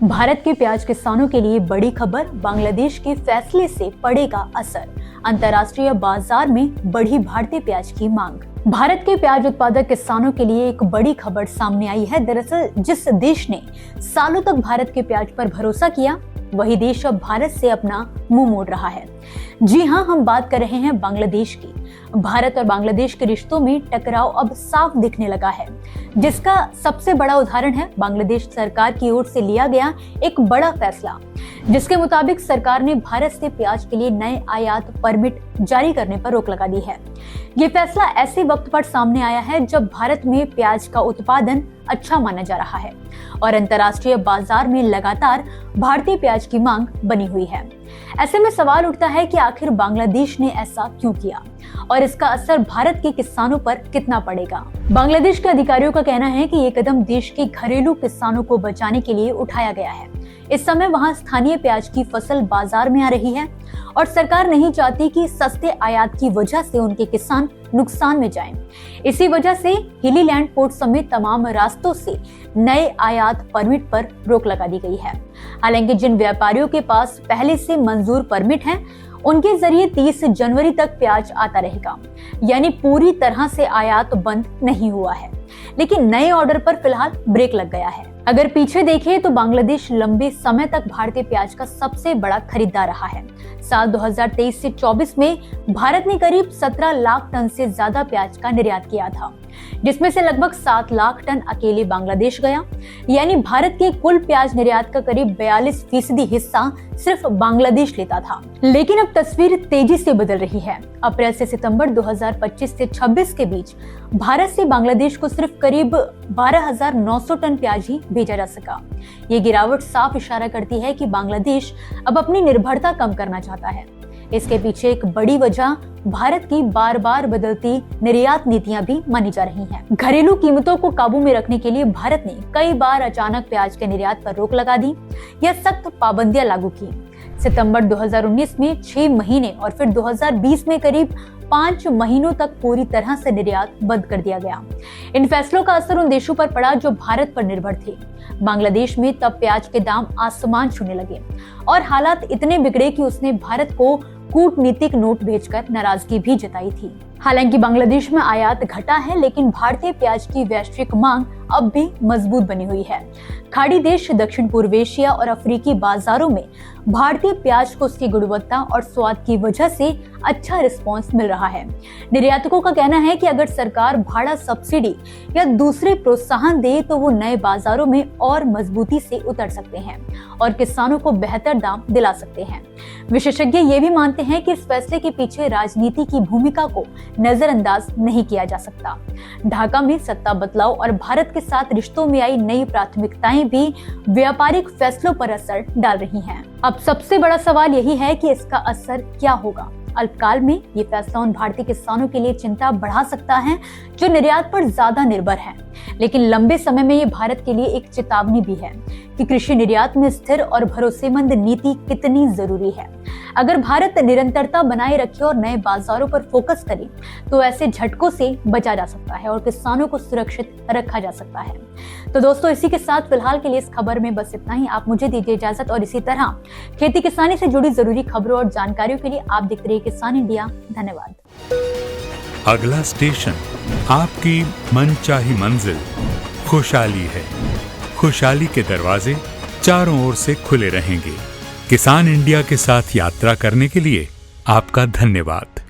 भारत के प्याज किसानों के लिए बड़ी खबर, बांग्लादेश के फैसले से पड़ेगा असर। अंतर्राष्ट्रीय बाजार में बढ़ी भारतीय प्याज की मांग। भारत के प्याज उत्पादक किसानों के लिए एक बड़ी खबर सामने आई है। दरअसल जिस देश ने सालों तक भारत के प्याज पर भरोसा किया, वही देश अब भारत से अपना मुंह मोड़ रहा है। जी हाँ, हम बात कर रहे हैं बांग्लादेश की। भारत और बांग्लादेश के रिश्तों में टकराव अब साफ दिखने लगा है, जिसका सबसे बड़ा उदाहरण है बांग्लादेश सरकार की ओर से लिया गया एक बड़ा फैसला, जिसके मुताबिक सरकार ने भारत से प्याज के लिए नए आयात परमिट जारी करने पर रोक लगा दी है। ये फैसला ऐसे वक्त पर सामने आया है जब भारत में प्याज का उत्पादन अच्छा माना जा रहा है और अंतर्राष्ट्रीय बाजार में लगातार भारतीय प्याज की मांग बनी हुई है। ऐसे में सवाल उठता है कि आखिर बांग्लादेश ने ऐसा क्यों किया और इसका असर भारत के किसानों पर कितना पड़ेगा। बांग्लादेश के अधिकारियों का कहना है कि ये कदम देश के घरेलू किसानों को बचाने के लिए उठाया गया है। इस समय वहां स्थानीय प्याज की फसल बाजार में आ रही है और सरकार नहीं चाहती कि सस्ते आयात की वजह से उनके किसान नुकसान में जाएं। इसी वजह से हिली लैंड पोर्ट समेत तमाम रास्तों से नए आयात परमिट पर रोक लगा दी गई है। हालांकि जिन व्यापारियों के पास पहले से मंजूर परमिट है, उनके जरिए 30 जनवरी तक प्याज आता रहेगा, यानी पूरी तरह से आयात बंद नहीं हुआ है। लेकिन नए ऑर्डर पर फिलहाल ब्रेक लग गया है। अगर पीछे देखें तो बांग्लादेश लंबे समय तक भारतीय प्याज का सबसे बड़ा खरीदार रहा है। साल 2023 से 24 में भारत ने करीब 17 लाख टन से ज्यादा प्याज का निर्यात किया था, जिसमें से लगभग 7 लाख टन अकेले बांग्लादेश गया, यानी भारत के कुल प्याज निर्यात का करीब 42% हिस्सा सिर्फ बांग्लादेश लेता था। लेकिन अब तस्वीर तेजी से बदल रही है। अप्रैल से सितंबर 2025 से 26 के बीच भारत से बांग्लादेश को सिर्फ करीब 12,900 टन प्याज ही भेजा जा सका। ये गिरावट साफ इशारा करती है कि बांग्लादेश अब अपनी निर्भरता कम करना चाहता है। इसके पीछे एक बड़ी वजह भारत की बार बार बदलती निर्यात नीतियां भी मानी जा रही हैं। घरेलू कीमतों को काबू में रखने के लिए भारत ने कई बार अचानक प्याज के निर्यात पर रोक लगा दी या सख्त पाबंदियां लागू की। सितंबर 2019 में 6 महीने और फिर 2020 में करीब 5 महीनों तक पूरी तरह से निर्यात बंद कर दिया गया। इन फैसलों का असर उन देशों पर पड़ा जो भारत पर निर्भर थे। बांग्लादेश में तब प्याज के दाम आसमान छूने लगे और हालात इतने बिगड़े कि उसने भारत को कूटनीतिक नोट भेजकर नाराजगी भी जताई थी। हालांकि बांग्लादेश में आयात घटा है, लेकिन भारतीय प्याज की वैश्विक मांग अब भी मजबूत बनी हुई है। खाड़ी देश, दक्षिण पूर्व एशिया और अफ्रीकी बाजारों में भारतीय प्याज को उसकी गुणवत्ता और स्वाद की वजह से अच्छा रिस्पांस मिल रहा है। निर्यातकों का कहना है कि अगर सरकार भाड़ा सब्सिडी या दूसरे प्रोत्साहन दे तो वो नए बाजारों में और मजबूती से उतर सकते हैं और किसानों को बेहतर दाम दिला सकते हैं। विशेषज्ञ ये भी मानते हैं कि इस फैसले के पीछे राजनीति की भूमिका को नजरअंदाज नहीं किया जा सकता। ढाका में सत्ता बदलाव और भारत के साथ रिश्तों में आई नई प्राथमिकताएं भी व्यापारिक फैसलों पर असर डाल रही हैं। अब सबसे बड़ा सवाल यही है कि इसका असर क्या होगा। अल्पकाल में ये फैसला उन भारतीय किसानों के लिए चिंता बढ़ा सकता है जो निर्यात पर ज्यादा निर्भर हैं, लेकिन लंबे समय में ये भारत के लिए एक चेतावनी भी है कि कृषि निर्यात में स्थिर और भरोसेमंद नीति कितनी जरूरी है। अगर भारत निरंतरता बनाए रखे और नए बाजारों पर फोकस करे तो ऐसे झटकों से बचा जा सकता है और किसानों को सुरक्षित रखा जा सकता है। तो दोस्तों, इसी के साथ फिलहाल के लिए इस खबर में बस इतना ही। आप मुझे दीजिए इजाजत और इसी तरह खेती किसानी से जुड़ी जरूरी खबरों और जानकारियों के लिए आप देखते रहिए किसान इंडिया। धन्यवाद। अगला स्टेशन आपकी मनचाही मंजिल खुशहाली है। खुशहाली के दरवाजे चारों ओर से खुले रहेंगे। किसान इंडिया के साथ यात्रा करने के लिए आपका धन्यवाद।